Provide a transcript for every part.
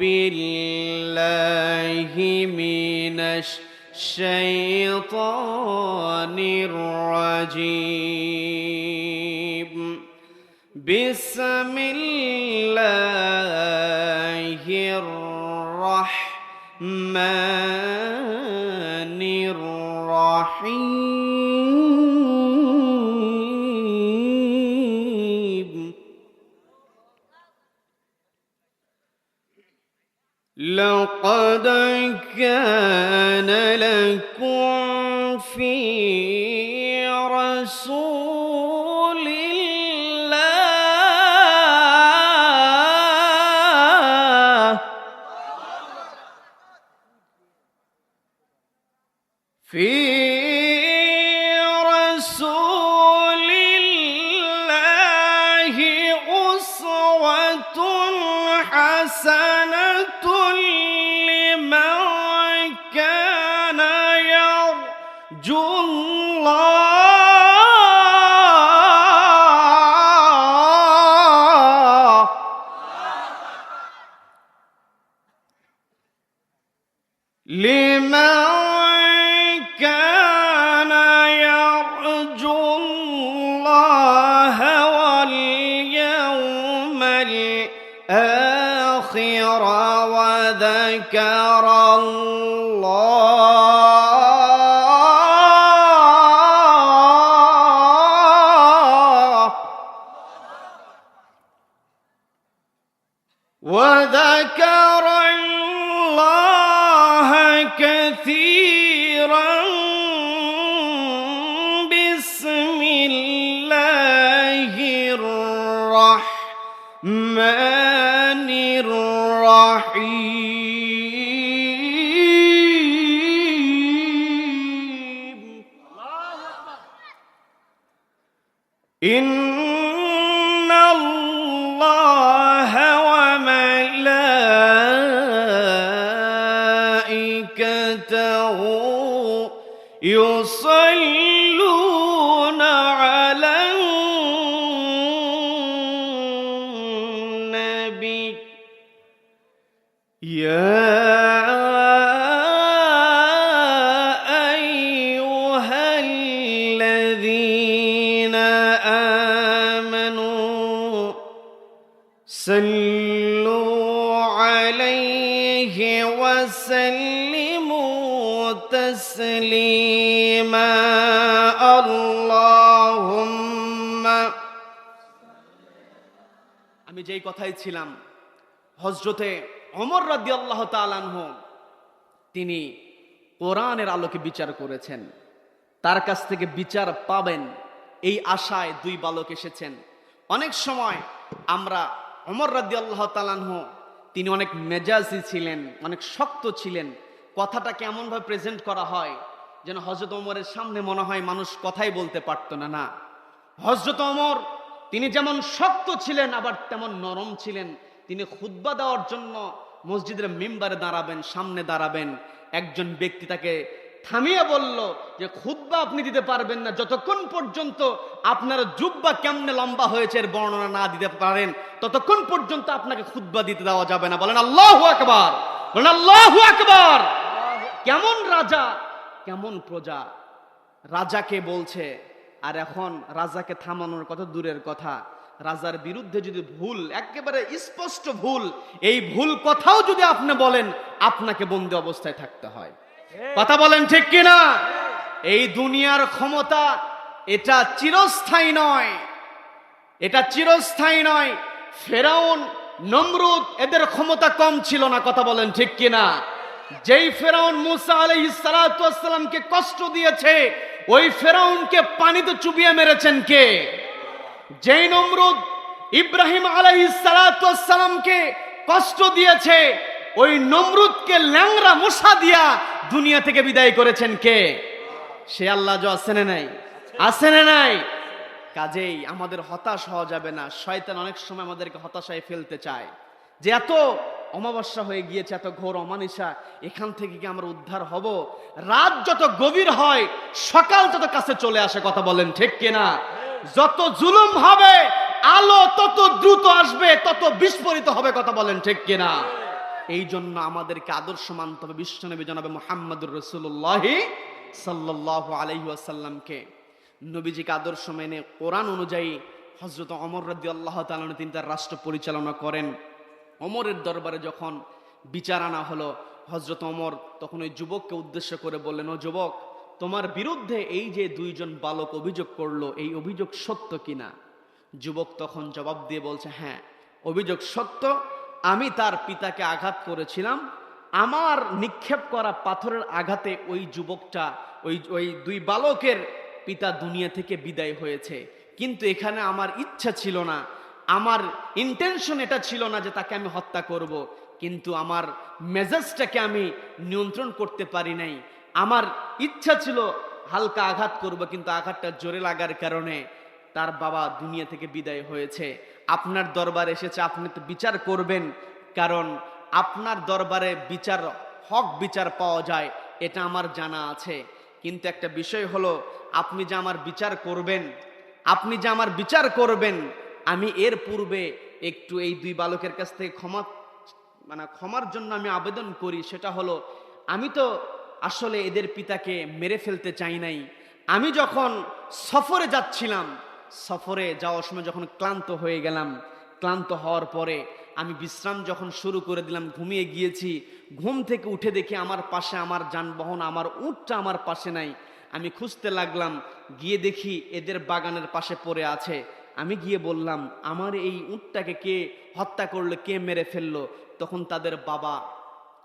بالله من الشيطان الرجيم بسم الله الرحمن الرحيم لقد كان لكم في رسول الله أسوة حسنة لمن كان يرجو الله لمن كان يرجو الله واليوم الآخر وذكر الله كثيرا بسم الله الرحمن الرحيم إن الله وملائكته يصلون على النبي يا أيها الذين آمنوا صلوا عليه وسلموا تسليما اللهم আমি যেই কথাই ছিলাম হযরতে ওমর রাদিয়াল্লাহু তাআলা আনহু তিনি কোরআনের আলোকে বিচার করেছেন, তার কাছ থেকে বিচার পাবেন এই আশায় দুই বালক এসেছেন। অনেক সময় আমরা ওমর রাদিয়াল্লাহু তাআলা আনহু তিনি অনেক মেজাজি ছিলেন, অনেক শক্ত ছিলেন। কথাটা কেমন ভাবে প্রেজেন্ট করা হয় যেন হযরত ওমরের সামনে মনে হয় মানুষ কথাই বলতে পারতো না। না, হযরত ওমর তিনি যেমন শক্ত ছিলেন আবার তেমন নরম ছিলেন। তিনি খুতবা দেওয়ার জন্য মসজিদের মিম্বারে দাঁড়াবেন, সামনে দাঁড়াবেন, একজন ব্যক্তি তাকে থামিয়ে বলল যে খুতবা আপনি দিতে পারবেন না যতক্ষণ পর্যন্ত আপনার জুব্বা কেমনে লম্বা হয়েছে এর বর্ণনা না দিতে পারেন, ততক্ষণ পর্যন্ত আপনাকে খুতবা দিতে দেওয়া যাবে না। বলেন আল্লাহু আকবার, বলেন আল্লাহু আকবার। কেমন রাজা কেমন প্রজা, রাজাকে বলছে, আর এখন রাজাকে থামানোর কথা দূরের কথা, রাজার বিরুদ্ধে যদি ভুল, একেবারে স্পষ্ট ভুল, এই ভুল কথাও যদি আপনি বলেন আপনাকে বন্দী অবস্থায় থাকতে হয়। কথা বলেন ঠিক কিনা? এই দুনিয়ার ক্ষমতা এটা চিরস্থায়ী নয়, এটা চিরস্থায়ী নয়। ফেরাউন, নমরুদ এদের ক্ষমতা কম ছিল না। কথা বলেন ঠিক কিনা? যেই ফেরাউন মুসা আলাইহিস সালাতু ওয়াস সালামকে কষ্ট দিয়েছে, ওই ফেরাউনকে পানিতে চুবিয়ে মেরেছেন কে? যেই নমরুদ ইব্রাহিম আলাইহিস সালাতু ওয়াস সালামকে কষ্ট দিয়েছে, ওই নমরুদকে ল্যাংড়া মশা দিয়া দুনিয়া থেকে বিদায় করেছেন কে? সে আল্লাহ। আছে না নাই? আছে না নাই? কাজেই আমাদের হতাশ হওয়া যাবে না। শয়তান অনেক সময় আমাদেরকে হতাশায় ফেলতে চায় যে এত অমাবস্যা হয়ে গিয়েছে, এত ঘোর অমানিসা, এখান থেকে কি আমরা উদ্ধার হব? রাত যত গভীর হয় সকাল তত কাছে চলে আসে। কথা বলেন ঠিক কিনা? যত জুলুম হবে আলো তত দ্রুত আসবে, তত বিস্ফোরিত হবে। কথা বলেন ঠিক কিনা? এই জন্য আমাদেরকে আদর্শ মানতে হবে বিশ্বনবী জনাবে মুহাম্মদুর রাসূলুল্লাহ সাল্লাল্লাহু আলাইহি ওয়াসাল্লামকে। নবীজিকে আদর্শ মেনে কোরআন অনুযায়ী হযরত ওমর রাদিয়াল্লাহু তাআলা আনহু তিনি তার রাষ্ট্র পরিচালনা করেন। ওমরের দরবারে যখন বিচার আনা হলো, হযরত ওমর তখন ওই যুবককে উদ্দেশ্য করে বললেন, ও যুবক, তোমার বিরুদ্ধে এই যে দুইজন বালক অভিযোগ করলো, এই অভিযোগ সত্য কিনা? যুবক তখন জবাব দিয়ে বলছে, হ্যাঁ, অভিযোগ সত্য। আমি তার পিতাকে আঘাত করেছিলাম, আমার নিক্ষেপ করা পাথরের আঘাতে ওই যুবকটা, ওই দুই বালকের পিতা দুনিয়া থেকে বিদায় হয়েছে। কিন্তু এখানে আমার ইচ্ছা ছিল না, আমার ইন্টেনশন এটা ছিল না যে তাকে আমি হত্যা করব, কিন্তু আমার মেজাজটাকে আমি নিয়ন্ত্রণ করতে পারি নাই। আমার ইচ্ছা ছিল হালকা আঘাত করব, কিন্তু আঘাতটা জোরে লাগার কারণে তার বাবা দুনিয়া থেকে বিদায় হয়েছে। আপনার দরবারে এসেছে, আপনি তো বিচার করবেন, কারণ আপনার দরবারে বিচার, হক বিচার পাওয়া যায়, এটা আমার জানা আছে। কিন্তু একটা বিষয় হলো, আপনি যে আমার বিচার করবেন, আমি এর পূর্বে একটু এই দুই বালকের কাছ থেকে ক্ষমার জন্য আমি আবেদন করি। সেটা হলো, আমি তো আসলে এদের পিতাকে মেরে ফেলতে চাই নাই। আমি যখন সফরে যাচ্ছিলাম, সফরে যাওয়ার সময় যখন ক্লান্ত হয়ে গেলাম, ক্লান্ত হওয়ার পরে আমি বিশ্রাম যখন শুরু করে দিলাম, ঘুমিয়ে গিয়েছি। ঘুম থেকে উঠে দেখি আমার পাশে আমার যানবাহন, আমার উটটা আমার পাশে নাই। আমি খুঁজতে লাগলাম, গিয়ে দেখি এদের বাগানের পাশে পড়ে আছে। আমি গিয়ে বললাম, আমার এই উটটাকে কে হত্যা করলো, কে মেরে ফেললো? তখন তাদের বাবা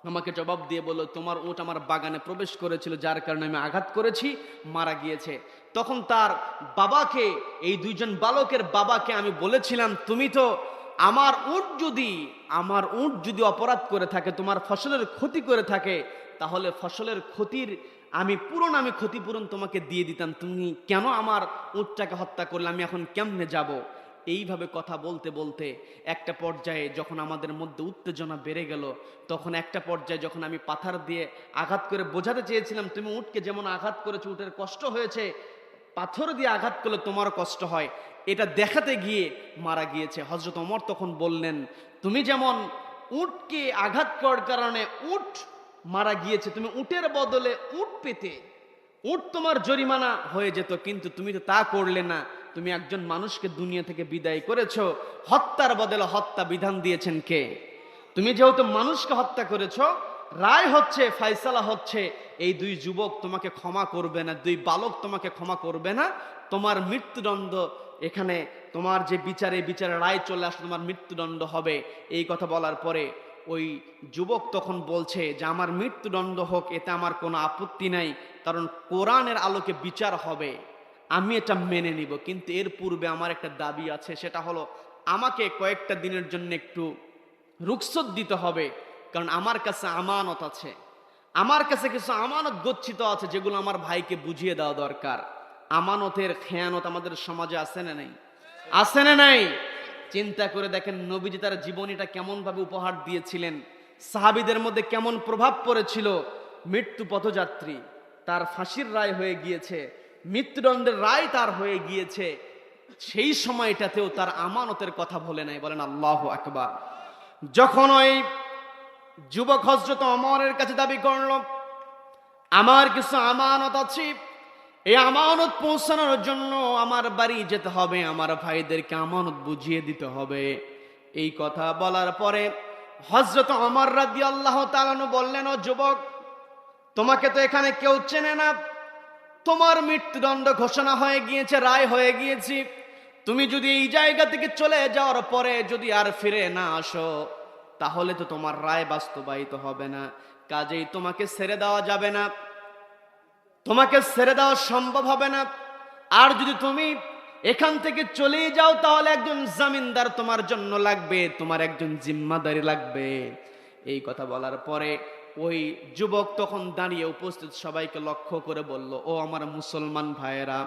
আমাকে জবাব দিয়ে বলল, তোমার উট আমার বাগানে প্রবেশ করেছিল, যার কারণে আমি আঘাত করেছি, মারা গিয়েছে। তখন তার বাবাকে, এই দুইজন বালকের বাবাকে আমি বলেছিলাম, তুমি তো আমার উট যদি অপরাধ করে থাকে, তোমার ফসলের ক্ষতি করে থাকে, তাহলে ফসলের ক্ষতির আমি ক্ষতিপূরণ তোমাকে দিয়ে দিতাম। তুমি কেন আমার উটটাকে হত্যা করলে? আমি এখন কেমনে যাব? এইভাবে কথা বলতে বলতে একটা পর্যায়ে যখন আমাদের মধ্যে উত্তেজনা বেড়ে গেল, তখন একটা পর্যায়ে যখন আমি পাথর দিয়ে আঘাত করে বোঝাতে চেয়েছিলাম, তুমি উটকে যেমন আঘাত করেছো, উটের কষ্ট হয়েছে, পাথর দিয়ে আঘাত করলে তোমার কষ্ট হয়, এটা দেখাতে গিয়ে মারা গিয়েছে। হযরত ওমর তখন বললেন, তুমি যেমন উটকে আঘাত করার কারণে উট মারা গিয়েছে, তুমি উটের বদলে উট পেতে, উট তোমার জরিমানা হয়ে যেত, কিন্তু তুমি তো তা করলে না। তুমি একজন মানুষকে দুনিয়া থেকে বিদায় করেছো, হত্যার বদলে হত্যা বিধান দিয়েছেন কে? তুমি যেহেতু মানুষকে হত্যা করেছো, রায় হচ্ছে, ফায়সালা হচ্ছে, এই দুই যুবক তোমাকে ক্ষমা করবে না, দুই বালক তোমাকে ক্ষমা করবে না, তোমার মৃত্যুদণ্ড, এখানে তোমার যে বিচারে রায় চলে আসলে তোমার মৃত্যুদণ্ড হবে। এই কথা বলার পরে ওই যুবক তখন বলছে যে আমার মৃত্যুদণ্ড হোক, এতে আমার কোনো আপত্তি নাই, কারণ কোরআনের আলোকে বিচার হবে, আমি এটা মেনে নিব। কিন্তু এর পূর্বে আমার একটা দাবি আছে, সেটা হলো আমাকে কয়েকটা দিনের জন্য একটু রুখসত দিতে হবে, কারণ আমার কাছে আমানত আছে, আমার কাছে কিছু আমানত গচ্ছিত আছে, যেগুলো আমার ভাইকে বুঝিয়ে দেওয়া দরকার। আমানতের খেয়ানত আমাদের সমাজে আছে না নাই? আছে না নাই? চিন্তা করে দেখেন, নবীজি তার জীবনীটা কেমন ভাবে উপহার দিয়েছিলেন, সাহাবীদের মধ্যে কেমন প্রভাব পড়েছিল। মৃত্যু পথযাত্রী, তার ফাঁসির রায় হয়ে গিয়েছে, মৃত্যুদণ্ডের রায় তার হয়ে গিয়েছে, সেই সময়টাতেও তার আমানতের কথা বলে নাই। বলেন আল্লাহু আকবার। যখন ওই যুবক হযরত ওমরের কাছে দাবি করলো, আমার কিছু আমানত আছে, এই আমানত পৌঁছানোর জন্য আমার বাড়ি যেতে হবে, আমার ভাইদেরকে আমানত বুঝিয়ে দিতে হবে। এই কথা বলার পরে হযরত ওমর রাদিয়াল্লাহু তাআলা আনহু বললেন, ও যুবক, তোমাকে তো এখানে কেউ চেনে না, তোমার মৃত্যুদণ্ড ঘোষণা হয়ে গিয়েছে, রায় হয়ে গিয়েছে, তুমি যদি এই জায়গা থেকে চলে যাওয়ার পরে যদি আর ফিরে না আসো, তাহলে তো তোমার রায় বাস্তবায়িত হবে না, কাজেই তোমাকে ছেড়ে দেওয়া যাবে না, তোমাকে ছেড়ে দেওয়া সম্ভব হবে না। আর যদি তুমি এখান থেকে চলেই যাও, তাহলে একজন জামিনদার তোমার জন্য লাগবে, তোমার একজন জিম্মাদারি লাগবে। এই কথা বলার পরে ওই যুবক তখন দাঁড়িয়ে উপস্থিত সবাইকে লক্ষ্য করে বলল, ও আমার মুসলমান ভাইয়েরা,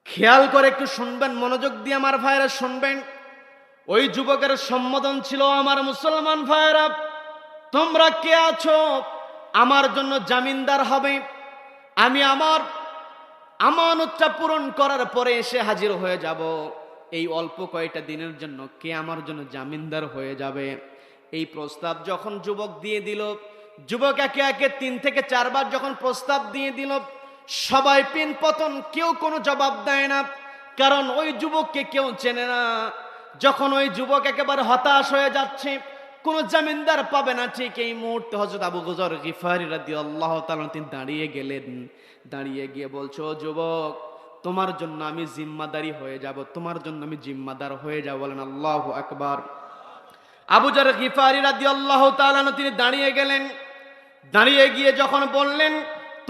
খেয়াল করে একটু শুনবেন, মনোযোগ দিয়ে আমার ভাইয়েরা শুনবেন। ওই যুবকের সম্বোধন ছিল, আমার মুসলমান ভাইয়েরা, তোমরা কে আছো আমার জন্য জামিনদার হবে? আমি আমার আমানতটা পূরণ করার পরে এসে হাজির হয়ে যাব। এই অল্প কয়েকটা দিনের জন্য কে আমার জন্য জামিনদার হয়ে যাবে? এই প্রস্তাব যখন যুবক দিয়ে দিল, যুবক একে একে 3 থেকে 4 বার যখন প্রস্তাব দিয়ে দিল, সবাই পিন পতন, কেউ কোনো জবাব দেয় না, কারণ ওই যুবককে কেউ চেনে না। যখন ওই যুবক একেবারে হতাশ হয়ে যাচ্ছে, কোন জামিনদার পাবে না, ঠিক এই মুহূর্তে হযরত আবু যর গিফারী রাদিয়াল্লাহু তাআলা তিনি দাঁড়িয়ে গেলেন। দাঁড়িয়ে গিয়ে বলছো, যুবক তোমার জন্য আমি জিম্মাদারি হয়ে যাব, তোমার জন্য আমি জিম্মাদার হয়ে যাব। বলেন আল্লাহু আকবার। আবু যর গিফারী রাদিয়াল্লাহু তাআলা তিনি দাঁড়িয়ে গেলেন। দাঁড়িয়ে গিয়ে যখন বললেন,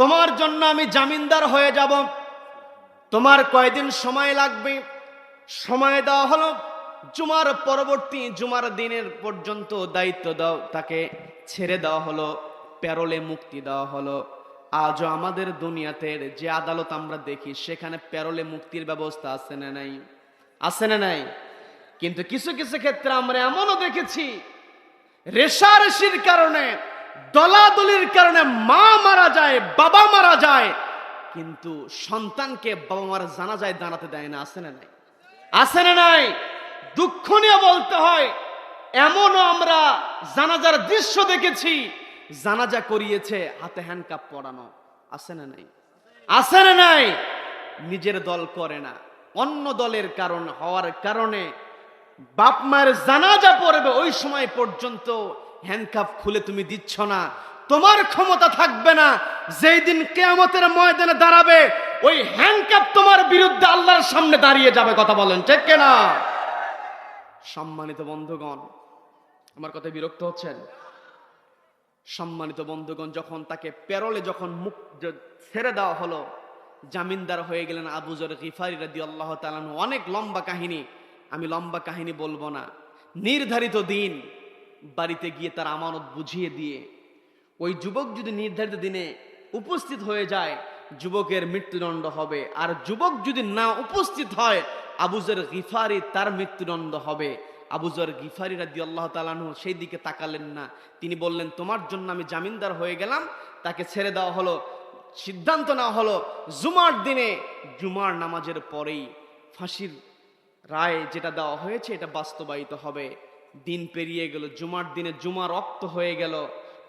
তোমার জন্য আমি জামিনদার হয়ে যাব, তোমার কয়দিন সময় লাগবে? সময় দেওয়া হলো জুমার পরবর্তী জুমার দিনের পর্যন্ত দায়িত্ব দাও, তাকে ছেড়ে দেওয়া হলো, প্যারোলে মুক্তি দেওয়া হলো। আজও আমাদের দুনিয়াতে যে আদালত আমরা দেখি, সেখানে প্যারোলে মুক্তির ব্যবস্থা আছে না নাই? আছে না নাই? কিন্তু কিছু কিছু ক্ষেত্রে আমরা এমনও দেখেছি, রেশারেশির কারণে, দলাদলির কারণে মা মারা যায়, বাবা মারা যায়, কিন্তু সন্তানকে বাবা মার জানাজায় দাঁড়াতে দেয় না। আছে না নাই? আছে না নাই? দুঃখ নিয়ে বলতে হয়, এমনও আমরা জানাজার দৃশ্য দেখেছি, জানাজা করিয়েছে হাতে হ্যান্ডকাপ পরানো। আছে না নাই? আছে না নাই? নিজের দল করে না, অন্য দলের কারণ হওয়ার কারণে বাপ মায়ের জানাজা পড়বে, ওই সময় পর্যন্ত হ্যান্ডকাপ খুলে তুমি দিচ্ছ না। তোমার ক্ষমতা থাকবে না, যেই দিন কিয়ামতের ময়দানে দাঁড়াবে, ওই হ্যান্ডকাপ তোমার বিরুদ্ধে আল্লাহর সামনে দাঁড়িয়ে যাবে। কথা বলেন ঠিক কিনা? সম্মানিত বন্ধুগণ, আমার কথায় বিরক্ত হচ্ছেন? সম্মানিত বন্ধুগণ, যখন তাকে প্যারোলে যখন ছেড়ে দেওয়া হলো, জামিনদার হয়ে গেলেন আবু যর গিফারী রাদিয়াল্লাহু তাআলা। অনেক লম্বা কাহিনী, আমি লম্বা কাহিনী বলবো না। নির্ধারিত দিন বাড়িতে গিয়ে তার আমানত বুঝিয়ে দিয়ে, ওই যুবক যদি নির্ধারিত দিনে উপস্থিত হয়ে যায়, যুবকের মৃত্যুদণ্ড হবে। আর যুবক যদি না উপস্থিত হয়, আবু যর গিফারী তার মৃত্যুদণ্ড হবে। আবু যর গিফারী রাদিয়াল্লাহু তাআলা সেই দিকে তাকালেন না। তিনি বললেন, তোমার জন্য আমি জামিনদার হয়ে গেলাম। তাকে ছেড়ে দেওয়া হলো। সিদ্ধান্ত নেওয়া হলো জুমার দিনে, জুমার নামাজের পরেই ফাঁসির রায় যেটা দেওয়া হয়েছে এটা বাস্তবায়িত হবে। দিন পেরিয়ে গেল, জুমার দিনে জুমার রক্ত হয়ে গেল,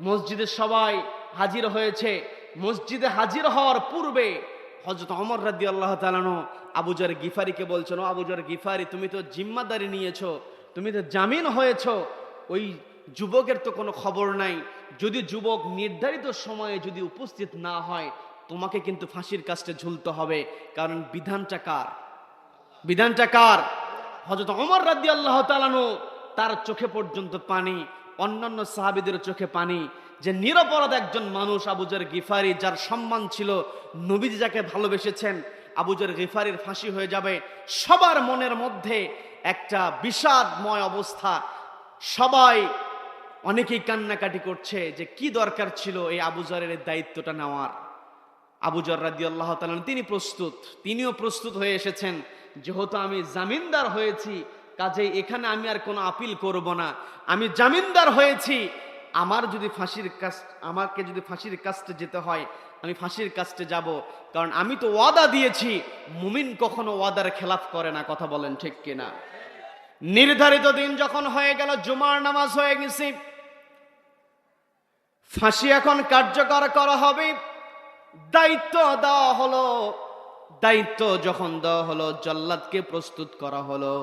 মসজিদে সবাই হাজির হয়েছে। মসজিদে হাজির হওয়ার পূর্বে হযরত ওমর রাদিয়াল্লাহু তাআলা আবু যর গিফারীকে বলছেন, ও আবু যর গিফারী, তুমি তো জিম্মাদারি নিয়েছো, তুমি তো জামিন হয়েছো, ওই যুবকের তো কোনো খবর নাই। যদি যুবক নির্ধারিত সময়ে যদি উপস্থিত না হয়, তোমাকে কিন্তু ফাঁসির কাস্টে ঝুলতে হবে। কারণ বিধানটা কার? বিধানটা কার? হযরত ওমর রাদিয়াল্লাহু তাআলা তার চোখে পর্যন্ত পানি, অন্যান্য সাহাবীদের চোখে পানি, যে নিরপরাধ একজন মানুষ আবু যর গিফারী, যার সম্মান ছিল, নবীজি যাকে ভালোবেসেছেন, আবু যর গিফারীর ফাঁসি হয়ে যাবে। সবার মনের মধ্যে একটা বিষাদময় অবস্থা। সবাই অনেকেই কান্নাকাটি করছে যে কি দরকার ছিল এই আবু যরের দায়িত্বটা নেওয়ার। আবু যর রাদিয়াল্লাহু তাআলা তিনিও প্রস্তুত হয়ে এসেছেন, যেহেতু আমি জামিনদার হয়েছি, কাজেই এখানে আমি আর কোনো আপিল করব না। আমি জামিনদার হয়েছি, আমাকে যদি ফাঁসির কাস্টে যেতে হয়, আমি ফাঁসির কাস্টে যাব। কারণ আমি তো ওয়াদা দিয়েছি, মুমিন কখনো ওয়াদার খেলাফ করে না। কথা বলেন ঠিক কিনা? নির্ধারিত দিন যখন হয়ে গেল, জুমার নামাজ হয়ে গেছে, ফাঁসি এখন কার্যকর করা হবে। দায়িত্ব দেওয়া হলো। দায়িত্ব যখন দেওয়া হলো, জল্লাদকে প্রস্তুত করা হলো,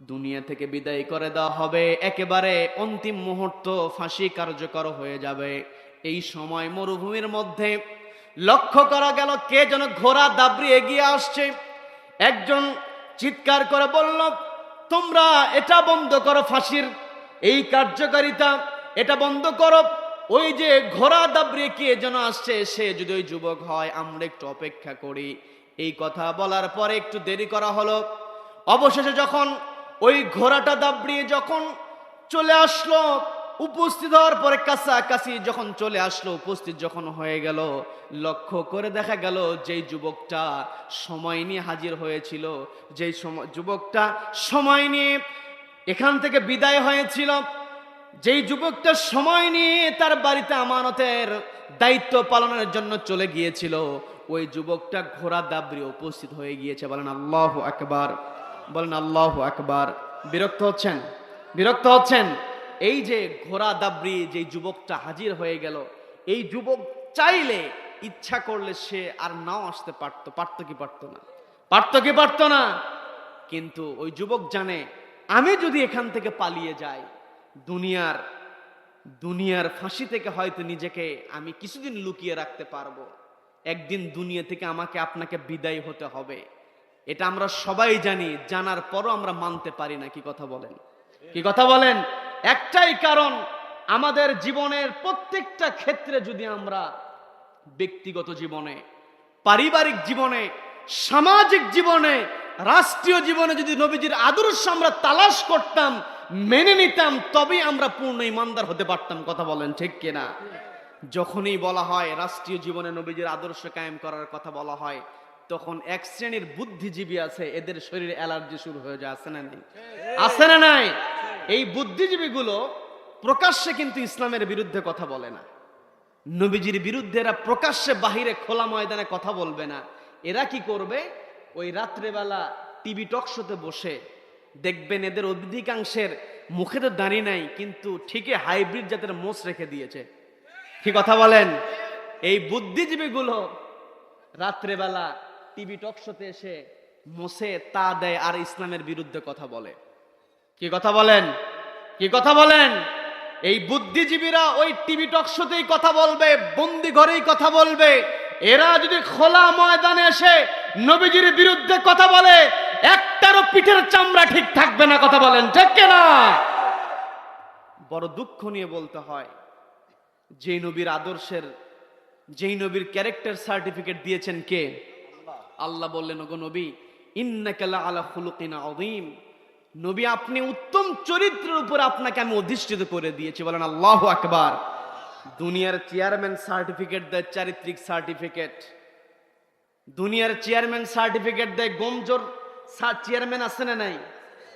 দুনিয়া থেকে বিদায় করে দেওয়া হবে। একেবারে অন্তিম মুহূর্ত, ফাঁসি কার্যকর হয়ে যাবে। এই সময় মরুভূমির মধ্যে লক্ষ্য করা গেল, কে যেন ঘোড়া দাবড়িয়ে এগিয়ে আসছে। একজন চিৎকার করে বলল, তোমরা এটা বন্ধ করো, ফাঁসির এই কার্যকারিতা এটা বন্ধ করো। ওই যে ঘোড়া দাবড়িয়ে কে যেন আসছে, সে যদি ওই যুবক হয়, আমরা একটু অপেক্ষা করি। এই কথা বলার পরে একটু দেরি করা হলো। অবশেষে যখন ওই ঘোড়াটা দাবড়িয়ে যখন চলে আসলো, উপস্থিত হওয়ার পরে কাছাকাছি যখন চলে আসলো, উপস্থিত যখন হয়ে গেল, লক্ষ্য করে দেখা গেল যেই যুবকটা সময় নিয়ে হাজির হয়েছিল, যেই যুবকটা সময় নিয়ে এখান থেকে বিদায় হয়েছিল, যেই যুবকটা সময় নিয়ে তার বাড়িতে আমানতের দায়িত্ব পালনের জন্য চলে গিয়েছিল, ওই যুবকটা ঘোড়া দাবড়িয়ে উপস্থিত হয়ে গিয়েছে। বলেন আল্লাহু আকবার, বলেন আল্লাহু আকবার। বিরক্ত হচ্ছেন? বিরক্ত হচ্ছেন? এই যে ঘোড়া দাবড়ি যে যুবকটা হাজির হয়ে গেল, এই যুবক চাইলে ইচ্ছা করলে সে আর নাও আসতে পারতো। পারতো কি পারতো না? পারতো কি পারতো না? কিন্তু ওই যুবক জানে, আমি যদি এখান থেকে পালিয়ে যাই, দুনিয়ার ফাঁসি থেকে হয়তো নিজেকে আমি কিছুদিন লুকিয়ে রাখতে পারবো, একদিন দুনিয়া থেকে আমাকে আপনাকে বিদায় হতে হবে। এটা আমরা সবাই জানি, জানার পরও আমরা মানতে পারি না। কি কথা বলেন? কি কথা বলেন? একটাই কারণ, আমাদের জীবনের প্রত্যেকটা ক্ষেত্রে যদি আমরা ব্যক্তিগত জীবনে, পারিবারিক জীবনে, সামাজিক জীবনে, রাষ্ট্রীয় জীবনে যদি নবীজির আদর্শ আমরা তালাশ করতাম, মেনে নিতাম, তবেই আমরা পূর্ণ ইমানদার হতে পারতাম। কথা বলেন ঠিক কিনা? যখনই বলা হয় রাষ্ট্রীয় জীবনে নবীজির আদর্শ কায়েম করার কথা বলা হয়, তখন এক শ্রেণীর বুদ্ধিজীবী আছে, এদের শরীরে অ্যালার্জি শুরু হয়ে যায়। আছে না নেই? আছে না নাই? এই বুদ্ধিজীবীগুলো প্রকাশ্যে কিন্তু ইসলামের বিরুদ্ধে কথা বলে না, নবীজির বিরুদ্ধে এরা প্রকাশ্যে বাহিরে খোলা ময়দানে কথা বলবে না। এরা কি করবে? ওই রাত্রেবেলা টিভি টক শোতে বসে দেখবেন, এদের অধিকাংশের মুখে তো দাঁড়িয়ে নাই, কিন্তু ঠিকই হাইব্রিড জাতের মোষ রেখে দিয়েছে। কি কথা বলেন? এই বুদ্ধিজীবীগুলো রাত্রেবেলা টিভি টক শোতে এসে মোষে তা দেয় আর ইসলামের বিরুদ্ধে কথা বলে। কি কথা বলেন? কি কথা বলেন? এই বুদ্ধিজীবীরা ওই টিভি টক শোতেই কথা বলবে, বন্দি ঘরেই কথা বলবে। এরা যদি খোলা ময়দানে এসে নবীজির বিরুদ্ধে কথা বলে, একটারও পিঠের চামড়া ঠিক থাকবে না। কথা বলেন ঠিক কিনা? বড় দুঃখ নিয়ে বলতে হয়, যেই নবীর আদর্শের, যেই নবীর ক্যারেক্টার সার্টিফিকেট দিয়েছেন কে? আল্লাহ বললেন, ওগো নবী, ইন্নাকা লাআলা খুলুকিন আযীম, নবী আপনি উত্তম চরিত্রের উপর আপনাকে আমি অধিষ্ঠিত করে দিয়েছি। বলেন আল্লাহু আকবার। দুনিয়ার চেয়ারম্যান সার্টিফিকেট দেয়, চারিত্রিক সার্টিফিকেট। দুনিয়ার চেয়ারম্যান সার্টিফিকেট দেয়, গমজোর চেয়ারম্যান আছে না নাই?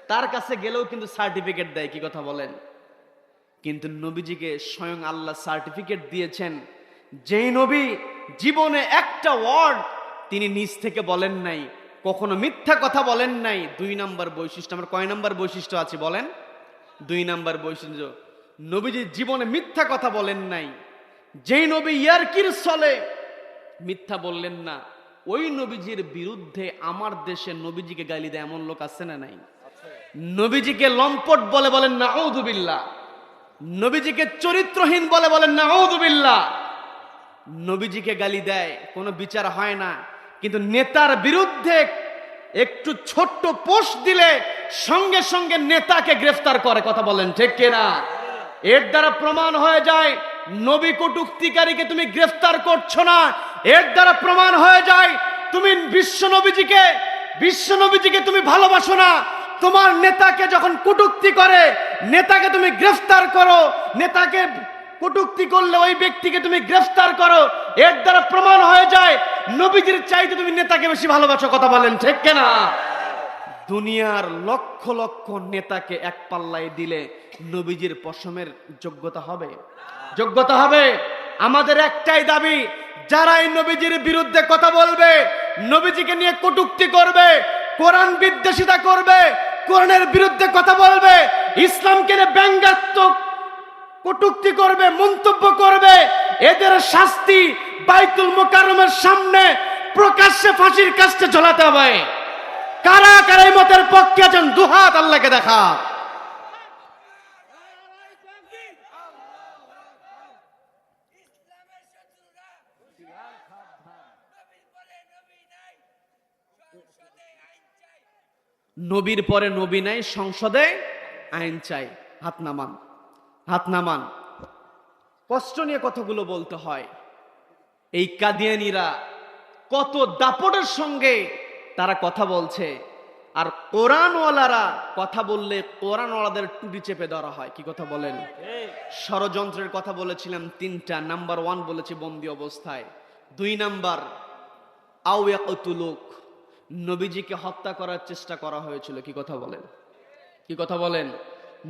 তার কাছে গেলেও কিন্তু সার্টিফিকেট দেয়। কি কথা বলেন? কিন্তু নবীজিকে স্বয়ং আল্লাহ সার্টিফিকেট দিয়েছেন, যেই নবী জীবনে একটা ওয়ার্ড তিনি নিজ থেকে বলেন নাই, কখনো মিথ্যা কথা বলেন নাই। 2 নাম্বার বৈশিষ্ট্য। আমার কয় নাম্বার বৈশিষ্ট্য আছে বলেন? 2 নাম্বার বৈশিষ্ট্য, নবীজি জীবনে মিথ্যা কথা বলেন নাই। যেই নবী ইয়ারকির ছলে মিথ্যা বললেন না, ওই নবীজির বিরুদ্ধে আমার দেশে নবীজিকে গালি দেয় এমন লোক আছে না নাই? নবীজিকে লম্পট বলে, বলেন নাউযুবিল্লাহ। নবীজিকে চরিত্রহীন বলে, বলেন নাউযুবিল্লাহ। নবীজিকে গালি দেয়, কোনো বিচার হয় না। কিন্তু নেতার বিরুদ্ধে একটু ছোট্ট পোস্ট দিলে সঙ্গে সঙ্গে নেতাকে গ্রেফতার করে। কথা বলেন ঠিক কিনা? এর দ্বারা প্রমাণ হয়ে যায় নবী কটূক্তিকারীকে তুমি গ্রেফতার করছো না। এর দ্বারা প্রমাণ হয়ে যায় তুমি বিশ্ব নবীজিকে তুমি ভালোবাসো না। তোমার নেতাকে যখন কটূক্তি করে, নেতাকে তুমি গ্রেফতার করো, নেতাকে কটূক্তি করলে ওই ব্যক্তিকে তুমি গ্রেফতার করো। এর দ্বারা প্রমাণ হয়ে যায় নবীজির চাইতে তুমি নেতাকে বেশি ভালোবাসো। কথা বলেন ঠিক কিনা? দুনিয়ার লক্ষ লক্ষ নেতাকে এক পাল্লায় দিলে নবীজির পশমের যোগ্যতা হবে? যোগ্যতা হবে? আমাদের একটাই দাবি, যারা এই নবীজির বিরুদ্ধে কথা বলবে, নবীজিকে নিয়ে কটূক্তি করবে, কোরআন বিদ্বেষিতা করবে, কোরআনের বিরুদ্ধে কথা বলবে, ইসলামকে নিয়ে ব্যঙ্গাত্মক কটূক্তি করবে, মন্তব্য করবে, এদের শাস্তি বাইতুল মুকাররমের সামনে প্রকাশ্যে ফাঁসির কাস্টে ঝোলাতে হবে। কারা কারা এই মতের পক্ষে আছেন? দুহাত আল্লাহকে দেখা। নবীর পরে নবী নাই, সংসদে আইন চাই। হাত নামান, হাত নামান। কষ্ট নিয়ে কথাগুলো বলতে হয়। এই কাদিয়ানীরা কত দাপটের সঙ্গে তারা কথা বলছে, আর কোরআনওয়ালারা কথা বললে কোরআনওয়ালাদের টুটি চেপে ধরা হয়। কি কথা বলেন? ষড়যন্ত্রের কথা বলেছিলাম 3টা। নাম্বার 1 বলেছি বন্দী অবস্থায়। 2 নাম্বার আও ইয়াকতুলুক, নবীজিকে হত্যা করার চেষ্টা করা হয়েছিল। কি কথা বলেন? কি কথা বলেন?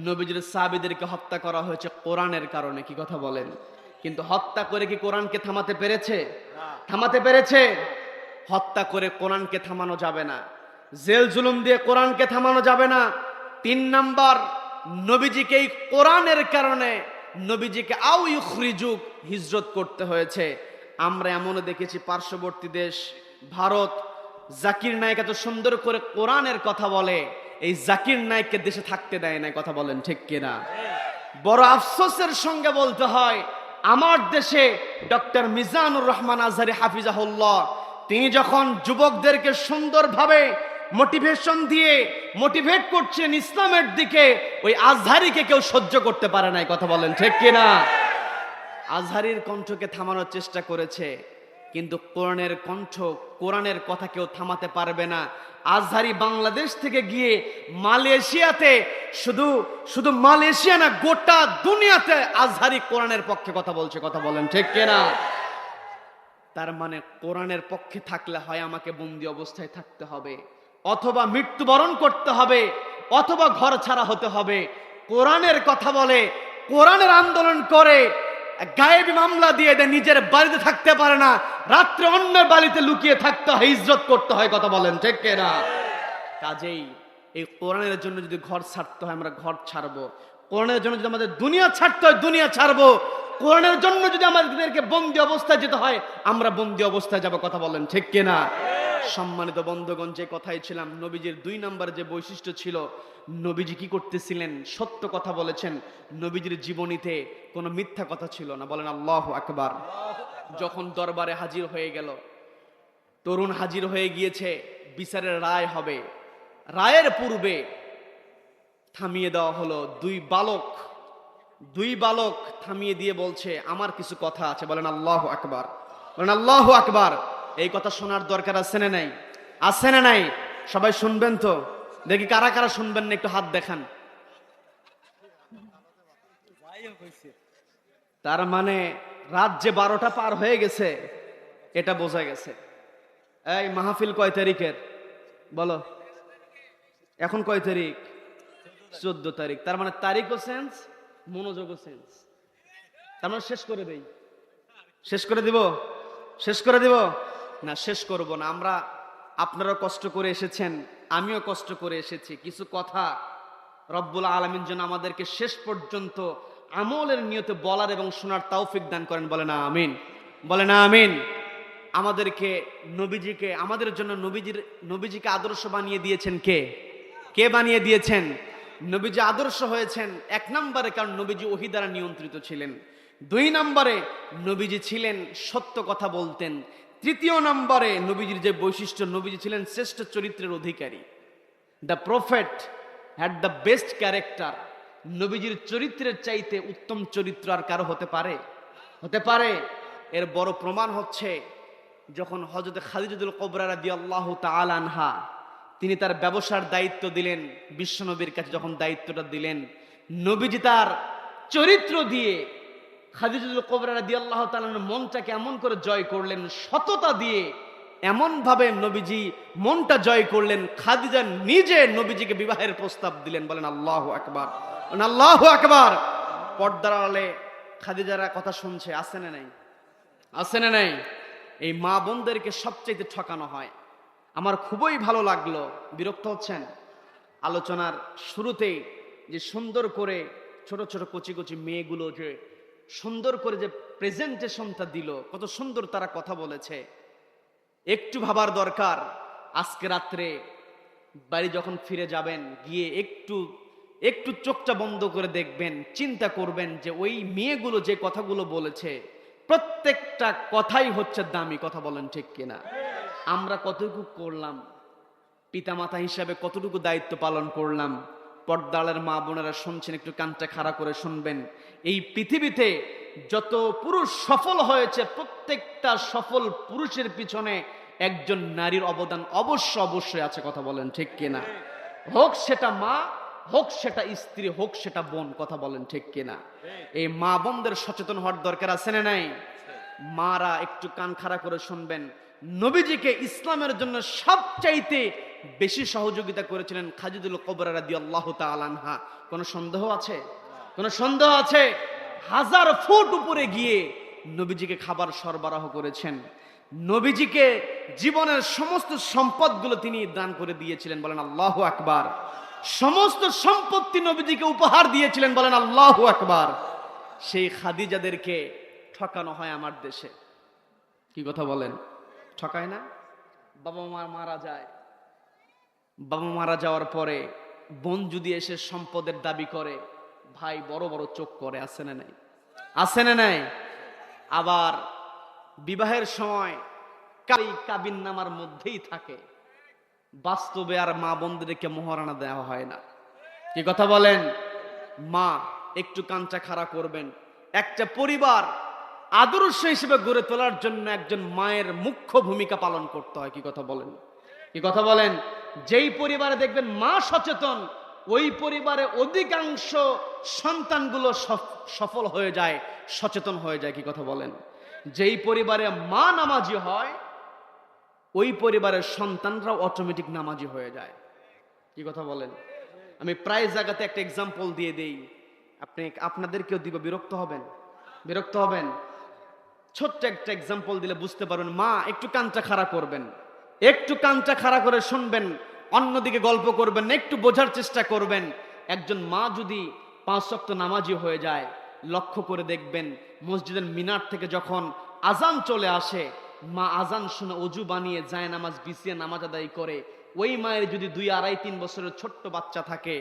নবীজির সাহাবীদেরকে হত্যা করা হয়েছে কোরআনের কারণে। কি কথা বলেন? কিন্তু হত্যা করে কি কোরআনকে থামাতে পেরেছে? থামাতে পেরেছে? হত্যা করে কোরআনকে থামানো যাবে না, জেল জুলুম দিয়ে কোরআনকে থামানো যাবে না। 3 নাম্বার নবীজিকে এই কোরআনের কারণে নবীজিকে আও ইউখরিজুক হিজরত করতে হয়েছে। আমরা এমনও দেখেছি পার্শ্ববর্তী দেশ ভারত, জাকির নায়েক এত সুন্দর করে কোরআনের কথা বলে, এই জাকির নায়েককে দেশে থাকতে দেয় না। কথা বলেন ঠিক কিনা? বড় আফসোসের সঙ্গে বলতে হয়, আমার দেশে ডক্টর মিজানুর রহমান আজহারি হাফিজাহুল্লাহ, তিনি যখন যুবকদেরকে সুন্দরভাবে মোটিভেশন দিয়ে মোটিভেট করছেন ইসলামের দিকে, ওই আজহারিকে কেউ সহ্য করতে পারে নাই। কথা বলেন ঠিক কিনা? আজহারির কণ্ঠকে থামানোর চেষ্টা করেছে, কিন্তু কোরআনের কণ্ঠ, কোরআনের কথা কেউ থামাতে পারবে না। আজহারি বাংলাদেশ থেকে গিয়ে মালয়েশিয়াতে, শুধু মালয়েশিয়া না, গোটা দুনিয়াতে আজহারি কোরআনের পক্ষে কথা বলছে। কথা বলেন ঠিক কিনা? তার মানে কোরআনের পক্ষে থাকলে হয় আমাকে বন্দি অবস্থায় থাকতে হবে, অথবা মৃত্যুবরণ করতে হবে, অথবা ঘর ছাড়া হতে হবে। কোরআনের কথা বলে, কোরআনের আন্দোলন করে, গায়েবী মামলা দিয়ে দেয়, নিজের বাড়িতে থাকতে পারে না, রাত্রে অন্যের বাড়িতে লুকিয়ে থাকতে হয়, হিজরত করতে হয়। কথা বলেন ঠিক কিনা? কাজেই এই কোরআনের জন্য যদি ঘর ছাড়তে হয়, আমরা ঘর ছাড়বো। কোরআনের জন্য যদি আমাদের দুনিয়া ছাড়তে হয়, দুনিয়া ছাড়বো। কোরআনের জন্য যদি আমাদেরকে বন্দি অবস্থায় যেতে হয়, আমরা বন্দি অবস্থায় যাব। কথা বলেন ঠিক কিনা? সম্মানিত বন্ধুগণ, যে কথাই ছিলাম, নবীজির 2 নম্বর যে বৈশিষ্ট্য ছিল, নবীজি কি করতেছিলেন? সত্য কথা বলেছেন। নবীজির জীবনীতে কোনো মিথ্যা কথা ছিল না। বলেন আল্লাহু আকবার। যখন দরবারে হাজির হয়ে গেল, তরুণ হাজির হয়ে গিয়েছে, বিচারের রায় হবে। রায়ের পূর্বে থামিয়ে দেওয়া হলো। দুই বালক থামিয়ে দিয়ে বলছে, আমার কিছু কথা আছে। বলেন আল্লাহু আকবার। বলেন আল্লাহু আকবার। এই কথা শোনার দরকার আছে না নাই? আছে না নাই? সবাই শুনবেন তো? দেখি কারা কারা শুনবেন না, একটু হাত দেখান। তার মানে রাত যে 12টা পার হয়ে গেছে, এটা বোঝা গেছে। এই মাহফিল কয় তারিখের বলো? এখন কয় তারিখ? 14 তারিখ। তার মানে তারিখও সেন্স, মনোযোগও সেন্স। তার মানে শেষ করে দেই? শেষ করে দিব? শেষ করে দিব না, শেষ করব না। আমরা, আপনারাও কষ্ট করে এসেছেন, আমিও কষ্ট করে এসেছি। কিছু কথা রব্বুল আলামিন যেন আমাদেরকে শেষ পর্যন্ত আমলের নিয়তে বলার এবং শোনার তৌফিক দান করেন। বলেন আমিন। বলেন আমিন। আমাদেরকে, নবীজিকে, আমাদের জন্য নবীজিকে আদর্শ বানিয়ে দিয়েছেন কে? কে বানিয়ে দিয়েছেন? নবীজি আদর্শ হয়েছেন 1 নম্বরে কারণ নবীজি ওহী দ্বারা নিয়ন্ত্রিত ছিলেন। 2 নম্বরে নবীজি ছিলেন সত্য কথা বলতেন। 3 নম্বরে নবীজির যে বৈশিষ্ট্য, নবীজি ছিলেন শ্রেষ্ঠ চরিত্রের অধিকারী। The prophet had the best character. নবীজির চরিত্রের চাইতে উত্তম চরিত্র আর কারো হতে পারে? হতে পারে? এর বড় প্রমাণ হচ্ছে যখন হযরত খাদিজাতুল কুবরা রাদিয়াল্লাহু তাআলা আনহা, তিনি তার ব্যবসার দায়িত্ব দিলেন বিশ্বনবীর কাছে। যখন দায়িত্বটা দিলেন, নবীজি তার চরিত্র দিয়ে খাদিজাতুল কুবরা রাদিয়াল্লাহু তাআলার মনটাকে এমন করে জয় করলেন, সততা দিয়ে এমন ভাবে নবীজি মনটা জয় করলেন, খাদিজা নিজে নবীজিকে বিবাহের প্রস্তাব দিলেন। বলেন আল্লাহু আকবার। বলেন আল্লাহু আকবার। পর্দার আড়ালে খাদিজারা কথা শুনছে, আছে না নাই? আছে না নাই? এই মা বোনদেরকে সবচেয়ে ঠকানো হয়। আমার খুবই ভালো লাগলো, বিরক্ত হচ্ছেন? আলোচনার শুরুতেই যে সুন্দর করে ছোট ছোট কচি কচি মেয়েগুলো যে সুন্দর করে যে প্রেজেন্টেশনটা দিল, কত সুন্দর তারা কথা বলেছে। একটু ভাবার দরকার, আজকে রাত্রে বাড়ি যখন ফিরে যাবেন, গিয়ে একটু চোখটা বন্ধ করে দেখবেন, চিন্তা করবেন যে ওই মেয়েগুলো যে কথাগুলো বলেছে, প্রত্যেকটা কথাই হচ্ছে দামি। কথা বলেন ঠিক কিনা? আমরা কতটুকু করলাম, পিতামাতা হিসাবে কতটুকু দায়িত্ব পালন করলাম? পর্দালের মা বোনেরা শুনছেন, একটু কানটা খাড়া করে শুনবেন। এই পৃথিবীতে যত পুরুষ সফল হয়েছে, প্রত্যেকটা সফল পুরুষের পিছনে একজন নারীর অবদান অবশ্যই আছে। কথা বলেন ঠিক কিনা? হোক সেটা মা, হোক সেটা স্ত্রী, হোক সেটা বোন। কথা বলেন ঠিক কিনা? এই মা বোনদের সচেতন হওয়ার দরকার আছে না নাই? মারা একটু কান খাড়া করে শুনবেন। নবীজিকে ইসলামের জন্য সবচাইতে বেশি সহযোগিতা করেছিলেন খাদিজাতুল কুবরা রাদিয়াল্লাহু তাআলা আনহা। কোন সন্দেহ আছে? কোন সন্দেহ আছে? 1000 ফুট উপরে গিয়ে নবীজিকে খাবার সরবরাহ করেছেন। নবীজিকে জীবনের সমস্ত সম্পদগুলো তিনি দান করে দিয়েছিলেন। বলেন আল্লাহু আকবার। সমস্ত সম্পত্তি নবীজিকে উপহার দিয়েছিলেন, বলেন আল্লাহু আকবার। সেই খাদিজাদেরকে ঠকানো হয় আমার দেশে, কি কথা বলেন? ঠকায় না? বাবা মা মারা যায়, বাবা মারা যাওয়ার পরে বোন যদি এসে সম্পদের দাবি করে, ভাই বড় বড় চোখ করে, আছে না নাই? আছে না নাই? আবার বিবাহের সময় কাবিন নামার মধ্যেই থাকে, বাস্তবে আর মা বোনদেরকে মোহরানা দেওয়া হয় না, কি কথা বলেন? মা একটু কাঞ্চা খাড়া করবেন। একটা পরিবার আদর্শ হিসেবে গড়ে তোলার জন্য একজন মায়ের মুখ্য ভূমিকা পালন করতে হয়, কি কথা বলেন? কি কথা বলেন? যেই পরিবারে দেখবেন মা সচেতন, ওই পরিবারে অধিকাংশ সন্তানগুলো সফল হয়ে যায়, সচেতন হয়ে যায়, কি কথা বলেন? যেই পরিবারে মা নামাজি হয়, ওই পরিবারের সন্তানরাও অটোমেটিক নামাজি হয়ে যায়, কি কথা বলেন? আমি প্রায় জায়গাতে একটা এক্সাম্পল দিয়ে দেই, আপনাদেরকেও দিব, বিরক্ত হবেন? বিরক্ত হবেন? ছোট্ট একটা এক্সাম্পল দিলে বুঝতে পারবেন। মা একটু কানটা খাড়া করবেন, একটু কানটা খাড়া করে শুনবেন, অন্যদিকে গল্প করবেন না, একটু বোঝার চেষ্টা করবেন। একজন মা যদি 5 ওয়াক্ত নামাজি হয়ে যায়, লক্ষ্য করে দেখবেন মসজিদের মিনার থেকে যখন আজান চলে আসে, মা আজান শুনে অজু বানিয়ে যায় নামাজ বিছিয়ে নামাজ আদায় করে। ওই মায়ের যদি 2, 2.5, 3 বছরের ছোট্ট বাচ্চা থাকে,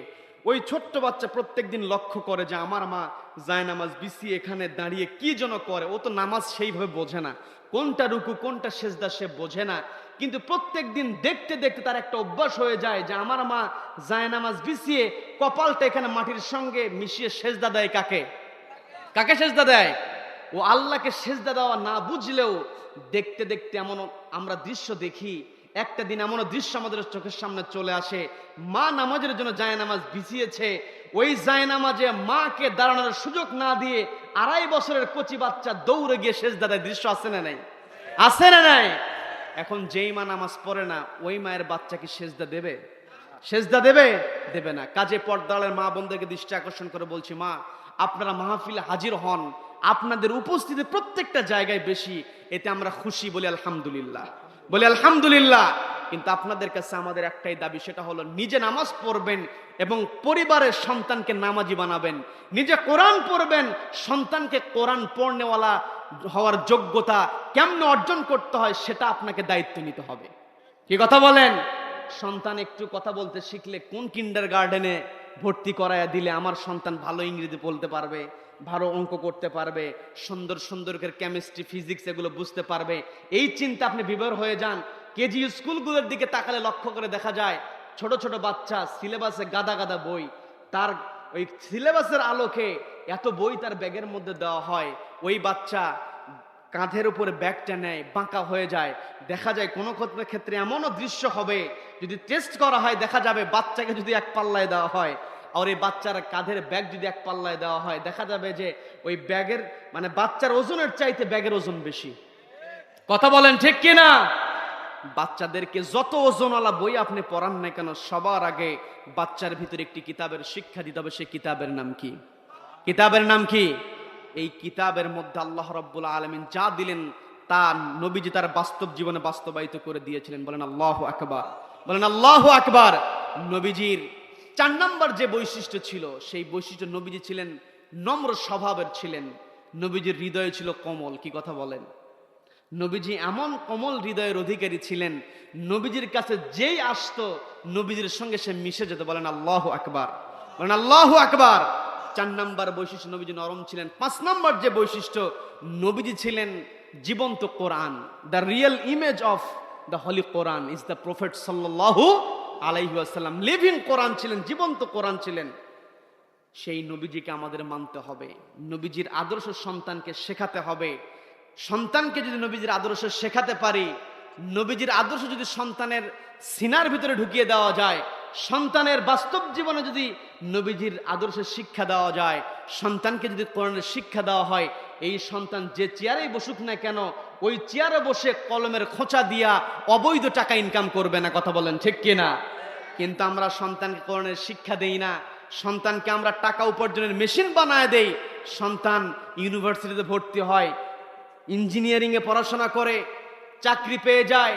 ওই ছোট্ট বাচ্চা প্রত্যেকদিন লক্ষ্য করে যে আমার মা যায় নামাজ বিছিয়ে এখানে দাঁড়িয়ে কি যেন করে। ও তো নামাজ সেইভাবে বোঝে না, কোনটা রুকু কোনটা সেজদা সে বোঝে না, কিন্তু প্রত্যেক দিন দেখতে দেখতে তার একটা অভ্যাস হয়ে যায় যে আমার মা যায় নামাজ বিছিয়ে কপালটা এখানে মাটির সঙ্গে মিশিয়ে সেজদা দেয়। কাকে? কাকে সেজদা দেয়? ও আল্লাহকে সেজদা দেওয়া না বুঝলেও দেখতে দেখতে এমন আমরা দৃশ্য দেখি। একটা দিন এমন দৃশ্য আমাদের চোখের সামনে চলে আসে, মা নামাজের জন্য যায় নামাজ বিছিয়েছে, ওই যায় নামাজে মাকে দাঁড়ানোর সুযোগ না দিয়ে 2.5 বছরের কচি বাচ্চা দৌড়ে গিয়ে সেজদা দেয়। দৃশ্য আছে না নাই? আছে না নাই? এখন যেই মা নামাজ পড়ে না, ওই মায়ের বাচ্চা কি সেজদা দেবে? সেজদা দেবে? দেবে না। কাজে পর্দালের মা বোনদেরকে দৃষ্টি আকর্ষণ করে বলছি, মা আপনারা মাহফিলে হাজির হন, আপনাদের উপস্থিতি প্রত্যেকটা জায়গায় বেশি, এতে আমরা খুশি, বলি আলহামদুলিল্লাহ, বলি আলহামদুলিল্লাহ। কিন্তু আপনাদের কাছে আমাদের একটাই দাবি, সেটা হলো নিজে নামাজ পড়বেন এবং পরিবারের সন্তানকে নামাজি বানাবেন। নিজে কোরআন পড়বেন, সন্তানকে কোরআন পড়নেওয়ালা হওয়ার যোগ্যতা কেমনে অর্জন করতে হয় সেটা আপনাকে দায়িত্ব নিতে হবে, কি কথা বলেন? সন্তান একটু কথা বলতে শিখলে কোন কিন্ডার গার্ডেনে ভর্তি করায়া দিলে আমার সন্তান ভালো ইংরেজি বলতে পারবে, ভালো অঙ্ক করতে পারবে, সুন্দর সুন্দর কেমিস্ট্রি ফিজিক্স এগুলো বুঝতে পারবে, এই চিন্তা আপনি বিভোর হয়ে যান। কেজি স্কুলগুলোর দিকে তাকালে লক্ষ্য করে দেখা যায় ছোট ছোট বাচ্চা, সিলেবাসে গাদা গাদা বই, তার ওই সিলেবাসের আলোকে এত বই তার ব্যাগের মধ্যে দেওয়া হয়, ওই বাচ্চা কাঁধের উপরে ব্যাগটা নেয়, বাঁকা হয়ে যায়। দেখা যায় কোনো ক্ষেত্রে এমনও দৃশ্য হবে, যদি টেস্ট করা হয় দেখা যাবে বাচ্চাকে যদি 1 পাল্লায় দেওয়া হয় আর এই বাচ্চার কাঁধের ব্যাগ যদি 1 পাল্লায় দেওয়া হয়, দেখা যাবে যে ওই ব্যাগের মানে বাচ্চার ওজনের চাইতে ব্যাগের ওজন বেশি, কথা বলেন ঠিক কিনা? বাচ্চাদেরকে যত ওজনওয়ালা বই আপনি পড়ান না কেন, সবার আগে বাচ্চার ভিতরে একটি কিতাবের শিক্ষা দিতে হবে। সেই কিতাবের নাম কি? কিতাবের নাম কি? এই কিতাবের মধ্যে আল্লাহ রাব্বুল আলামিন যা দিলেন তা নবীজি তার বাস্তব জীবনে বাস্তবায়িত করে দিয়েছিলেন, বলেন আল্লাহু আকবার, বলেন আল্লাহু আকবার। নবীজির 4 নম্বর যে বৈশিষ্ট্য ছিল, সেই বৈশিষ্ট্য নবীজি ছিলেন নম্র স্বভাবের ছিলেন। নবীজির হৃদয় ছিল কোমল, কি কথা বলেন? নবীজি এমন কোমল হৃদয়ের অধিকারী ছিলেন, নবীজির কাছে যেই আসতো নবীজির সঙ্গে সে মিশে যেত, বলেন আল্লাহু আকবার, বলেন আল্লাহু আকবার। 4 নম্বর বৈশিষ্ট্য, নবীজি নরম ছিলেন। 5 নম্বর যে বৈশিষ্ট্য, নবীজি ছিলেন জীবন্ত কোরআন। The real image of the holy Quran is the prophet সাল্লাল্লাহু আলাইহি ওয়াসাল্লাম। লিভিং কোরআন ছিলেন, জীবন্ত কোরআন ছিলেন। সেই নবীজিকে আমাদের মানতে হবে, নবীজির আদর্শ সন্তানকে শেখাতে হবে। সন্তানকে যদি নবীজির আদর্শ শেখাতে পারি, নবীজির আদর্শ যদি সন্তানের সিনার ভিতরে ঢুকিয়ে দেওয়া যায়, সন্তানের বাস্তব জীবনে যদি নবীজির আদর্শের শিক্ষা দেওয়া যায়, সন্তানকে যদি কোরআনের শিক্ষা দেওয়া হয়, এই সন্তান যে চেয়ারেই বসুক না কেন, ওই চেয়ারে বসে কলমের খোঁচা দিয়া অবৈধ টাকা ইনকাম করবে না, কথা বলেন ঠিক কিনা? কিন্তু আমরা সন্তানকে কোরআনের শিক্ষা দেই না, সন্তানকে আমরা টাকা উপার্জনের মেশিন বানায় দেই। সন্তান ইউনিভার্সিটিতে ভর্তি হয়, ইঞ্জিনিয়ারিং এ পড়াশোনা করে, চাকরি পেয়ে যায়,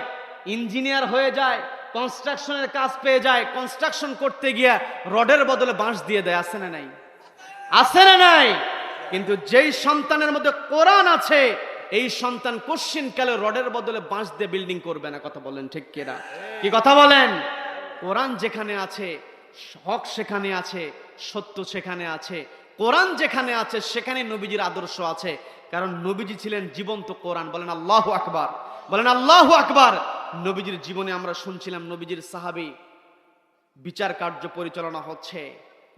ইঞ্জিনিয়ার হয়ে যায়, কনস্ট্রাকশনের কাজ পেয়ে যায়, কনস্ট্রাকশন করতে গিয়া রডের বদলে বাঁশ দিয়ে দেয়, আছে না নাই? আছে না নাই? কিন্তু যেই সন্তানের মধ্যে কোরআন আছে, এই সন্তান কোশ্চিনকালে রডের বদলে বাঁশ দিয়ে বিল্ডিং করবে না। কথা বলেন ঠিক কিনা? কি কথা বলেন? কোরআন যেখানে আছে হক সেখানে আছে, সত্য সেখানে আছে। কোরআন যেখানে আছে সেখানে নবীজির আদর্শ আছে, কারণ নবীজি ছিলেন জীবন্ত কোরআন। বলেন আল্লাহু আকবার, বলেন আল্লাহু আকবার। নবীজির জীবনে আমরা শুনছিলাম, নবীজির সাহাবী বিচার কার্য পরিচালনা হচ্ছে,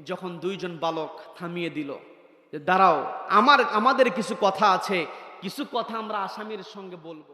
যখন দুইজন বালক থামিয়ে দিল যে দাঁড়াও, আমাদের কিছু কথা আছে, কিছু কথা আমরা আসামির সঙ্গে বলবো।